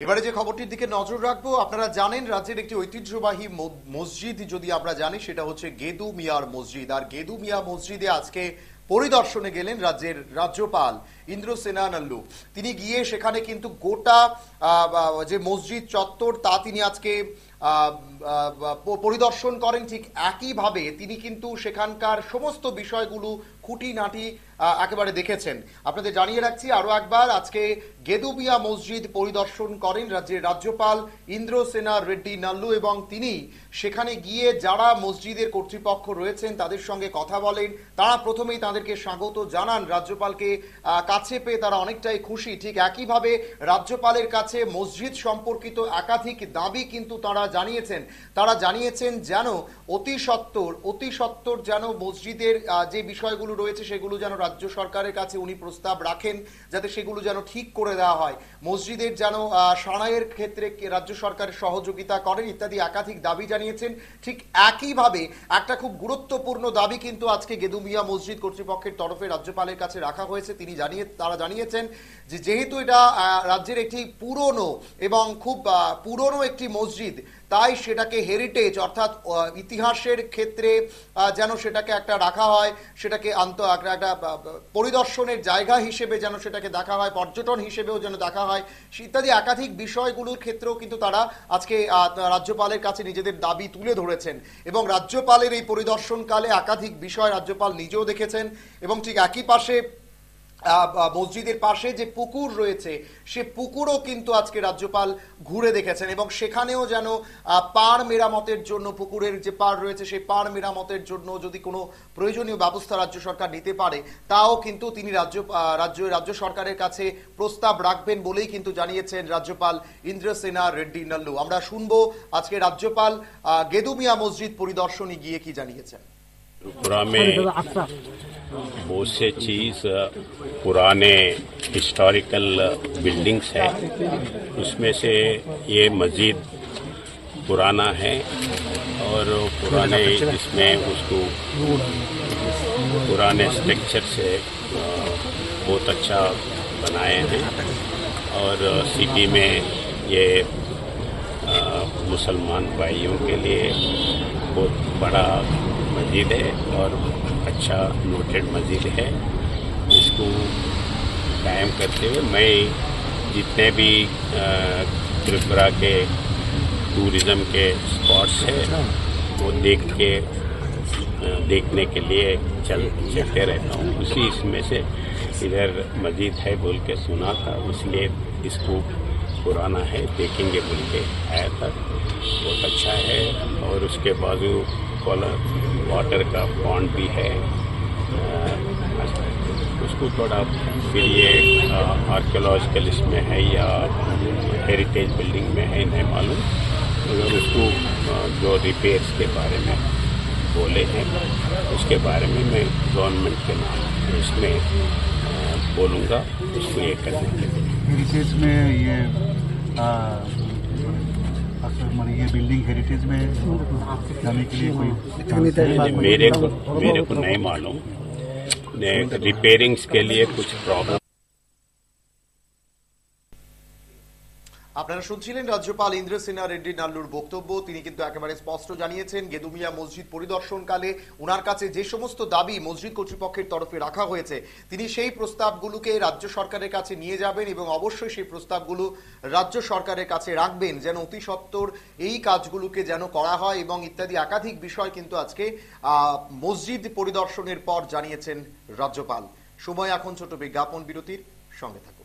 এবারে যে খবরটির দিকে নজর রাখবো, আপনারা জানেন রাজ্যের একটি ঐতিহ্যবাহী মসজিদ যদি আমরা জানি সেটা হচ্ছে গেদু মিয়ার মসজিদ। আর গেদু মিয়া মসজিদে আজকে পরিদর্শনে গেলেন রাজ্যের রাজ্যপাল ইন্দ্রসেনা নাল্লু। তিনি গিয়ে সেখানে কিন্তু গোটা যে মসজিদ চত্বর তা তিনি আজকে পরিদর্শন করেন। ঠিক একইভাবে তিনি কিন্তু সেখানকার সমস্ত বিষয়গুলো খুঁটিনাটি একেবারে দেখেছেন। আপনাদের জানিয়ে রাখছি আরো একবার, আজকে গেদু মিয়া মসজিদ পরিদর্শন করেন রাজ্যের রাজ্যপাল ইন্দ্রসেনা রেড্ডি নাল্লু এবং তিনি সেখানে গিয়ে যারা মসজিদের কর্তৃপক্ষ রয়েছেন তাদের সঙ্গে কথা বলেন। তারা প্রথমেই তাদেরকে স্বাগত জানান, রাজ্যপালকে কাছে পেয়ে তারা অনেকটাই খুশি। ঠিক একইভাবে রাজ্যপালের কাছে মসজিদ সম্পর্কিত একাধিক দাবি কিন্তু তারা জানিয়েছেন যেন অতি সত্বর যেন মসজিদের যে বিষয়গুলো রয়েছে সেগুলো যেন রাজ্য সরকারের কাছে উনি প্রস্তাব রাখেন, যাতে সেগুলো যেন ঠিক করে দেওয়া হয়। মসজিদের যেন সারাইয়ের ক্ষেত্রে রাজ্য সরকারের সহযোগিতা করেন ইত্যাদি একাধিক দাবি জানিয়েছেন। ঠিক একইভাবে একটা খুব গুরুত্বপূর্ণ দাবি কিন্তু আজকে গেদু মিয়া মসজিদ কর্তৃপক্ষের তরফে রাজ্যপালের কাছে রাখা হয়েছে। তারা জানিয়েছেন যে যেহেতু এটা রাজ্যের একটি পুরনো এবং খুব পুরনো একটি মসজিদ, তাই সেটাকে হেরিটেজ অর্থাৎ ইতিহাসের ক্ষেত্রে যেন সেটাকে একটা রাখা হয়, সেটাকে একটা পরিদর্শনের জায়গা হিসেবে যেন সেটাকে দেখা হয়, পর্যটন হিসেবেও যেন দেখা হয়, ইত্যাদি একাধিক বিষয়গুলোর ক্ষেত্রেও কিন্তু তারা আজকে রাজ্যপালের কাছে নিজেদের দাবি তুলে ধরেছেন। এবং রাজ্যপালের এই পরিদর্শনকালে একাধিক বিষয় রাজ্যপাল নিজেও দেখেছেন এবং ঠিক একই পাশে মসজিদের পাশে যে পুকুর রয়েছে সে পুকুরও কিন্তু আজকে রাজ্যপাল ঘুরে দেখেছেন এবং সেখানেও যেন পাড় মেরামতের জন্য, পুকুরের যে পাড় রয়েছে সেই পাড় মেরামতের জন্য যদি কোনো প্রয়োজনীয় ব্যবস্থা রাজ্য সরকার নিতে পারে তাও কিন্তু তিনি রাজ্য সরকারের কাছে প্রস্তাব রাখবেন বলেই কিন্তু জানিয়েছেন রাজ্যপাল ইন্দ্রসেনা রেড্ডি নাল্লু। আমরা শুনবো আজকে রাজ্যপাল গেদু মিয়া মসজিদ পরিদর্শনে গিয়ে কি জানিয়েছেন। त्रिपुरा में बहुत से चीज़ पुराने हिस्टोरिकल बिल्डिंग्स है, उसमें से ये मस्जिद पुराना है और पुराने इसमें उसको पुराने स्ट्रक्चर से बहुत अच्छा बनाए हैं और सिटी में ये मुसलमान भाइयों के लिए बहुत बड़ा मस्जिद है और अच्छा नोटेड मस्जिद है। इसको कायम करते हुए मैं जितने भी त्रिपुरा के टूरिज़्म के स्पॉट्स हैं वो देखने के लिए चलते रहता हूँ। उसी इसमें से इधर मस्जिद है बोल के सुना था, इसलिए इसको पुराना है देखेंगे बोल के आया था। बहुत अच्छा है और उसके बाजू वाटर का पॉन्ड भी है। उसको थोड़ा फिर ये आर्कियोलॉजिकल इसमें है या हेरिटेज बिल्डिंग में है नहीं मालूम, मगर उसको जो रिपेयर्स के बारे में बोले हैं उसके बारे में मैं गवर्नमेंट के नाम इसमें बोलूँगा उसको ये करने के लिए। हेरिटेज में ये ये बिल्डिंग हेरिटेज में जाने के लिए कोई मेरे को नहीं मालूम। रिपेयरिंग्स के लिए कुछ प्रॉब्लम। আপনারা শুনছিলেন রাজ্যপাল ইন্দ্রসেনা রেড্ডি নাল্লুর বক্তব্য। তিনি কিন্তু একেবারে স্পষ্ট জানিয়েছেন গেদু মিয়া মসজিদ পরিদর্শনকালে ওনার কাছে যে সমস্ত দাবি মসজিদ কর্তৃপক্ষের তরফে রাখা হয়েছে তিনি সেই প্রস্তাবগুলোকে রাজ্য সরকারের কাছে নিয়ে যাবেন এবং অবশ্যই সেই প্রস্তাবগুলো রাজ্য সরকারের কাছে রাখবেন যেন অতি সত্বর এই কাজগুলোকে যেন করা হয় এবং ইত্যাদি একাধিক বিষয় কিন্তু আজকে মসজিদ পরিদর্শনের পর জানিয়েছেন রাজ্যপাল। সময় এখন ছোট বিজ্ঞাপন বিরতির, সঙ্গে থাকুন।